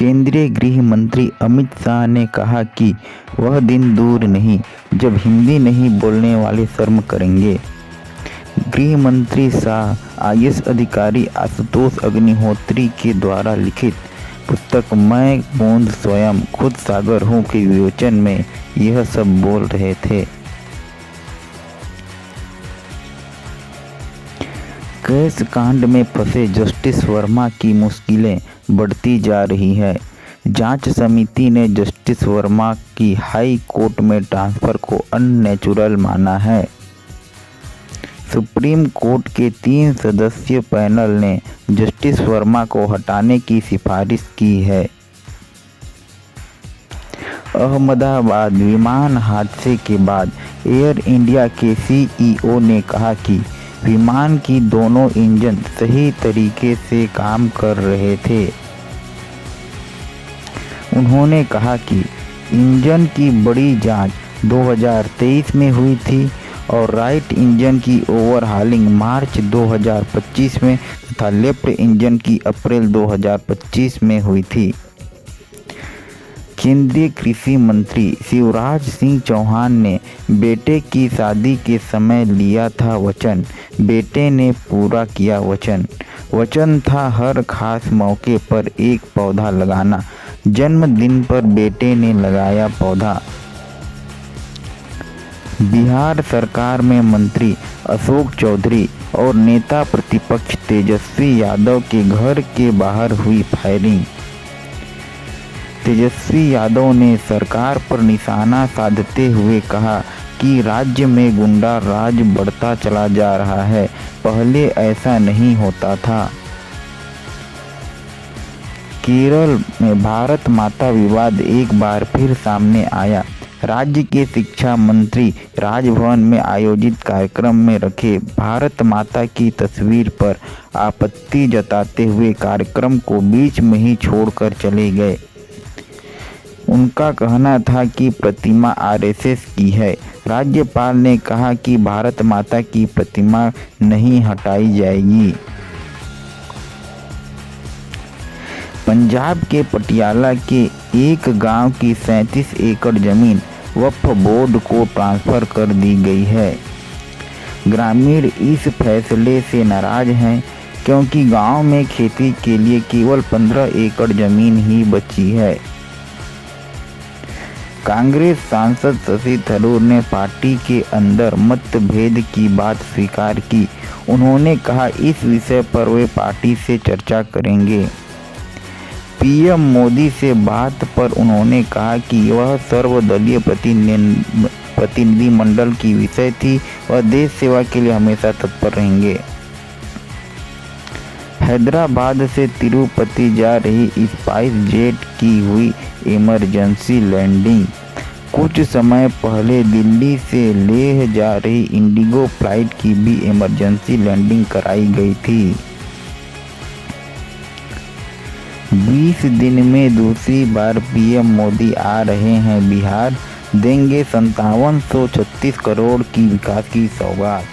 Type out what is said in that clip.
केंद्रीय गृह मंत्री अमित शाह ने कहा कि वह दिन दूर नहीं जब हिंदी नहीं बोलने वाले शर्म करेंगे। गृह मंत्री शाह आईएएस अधिकारी आशुतोष अग्निहोत्री के द्वारा लिखित पुस्तक मैं बूंद स्वयं खुद सागर हूँ के विमोचन में यह सब बोल रहे थे। कैश कांड में फंसे जस्टिस वर्मा की मुश्किलें बढ़ती जा रही है। जांच समिति ने जस्टिस वर्मा की हाई कोर्ट में ट्रांसफर को अननेचुरल माना है। सुप्रीम कोर्ट के 3 सदस्यीय पैनल ने जस्टिस वर्मा को हटाने की सिफारिश की है। अहमदाबाद विमान हादसे के बाद एयर इंडिया के सीईओ ने कहा कि विमान की दोनों इंजन सही तरीके से काम कर रहे थे। उन्होंने कहा कि इंजन की बड़ी जांच 2023 में हुई थी और राइट इंजन की ओवरहालिंग मार्च 2025 में तथा लेफ्ट इंजन की अप्रैल 2025 में हुई थी। केंद्रीय कृषि मंत्री शिवराज सिंह चौहान ने बेटे की शादी के समय लिया था वचन, बेटे ने पूरा किया वचन। वचन था हर खास मौके पर एक पौधा लगाना। जन्मदिन पर बेटे ने लगाया पौधा। बिहार सरकार में मंत्री अशोक चौधरी और नेता प्रतिपक्ष तेजस्वी यादव के घर के बाहर हुई फायरिंग। तेजस्वी यादव ने सरकार पर निशाना साधते हुए कहा कि राज्य में गुंडा राज बढ़ता चला जा रहा है, पहले ऐसा नहीं होता था। केरल में भारत माता विवाद एक बार फिर सामने आया। राज्य के शिक्षा मंत्री राजभवन में आयोजित कार्यक्रम में रखे भारत माता की तस्वीर पर आपत्ति जताते हुए कार्यक्रम को बीच में ही छोड़कर चले गए। उनका कहना था कि प्रतिमा आरएसएस की है। राज्यपाल ने कहा कि भारत माता की प्रतिमा नहीं हटाई जाएगी। पंजाब के पटियाला के एक गांव की 37 एकड़ जमीन वक्फ बोर्ड को ट्रांसफर कर दी गई है। ग्रामीण इस फैसले से नाराज हैं क्योंकि गांव में खेती के लिए केवल 15 एकड़ जमीन ही बची है। कांग्रेस सांसद शशि थरूर ने पार्टी के अंदर मतभेद की बात स्वीकार की। उन्होंने कहा इस विषय पर वे पार्टी से चर्चा करेंगे। पीएम मोदी से बात पर उन्होंने कहा कि वह सर्वदलीय प्रतिनिधिमंडल की विषय थी और देश सेवा के लिए हमेशा तत्पर रहेंगे। हैदराबाद से तिरुपति जा रही स्पाइस जेट की हुई इमरजेंसी लैंडिंग। कुछ समय पहले दिल्ली से लेह जा रही इंडिगो फ्लाइट की भी इमरजेंसी लैंडिंग कराई गई थी। 20 दिन में दूसरी बार पीएम मोदी आ रहे हैं बिहार, देंगे 5736 करोड़ की विकास की सौगात।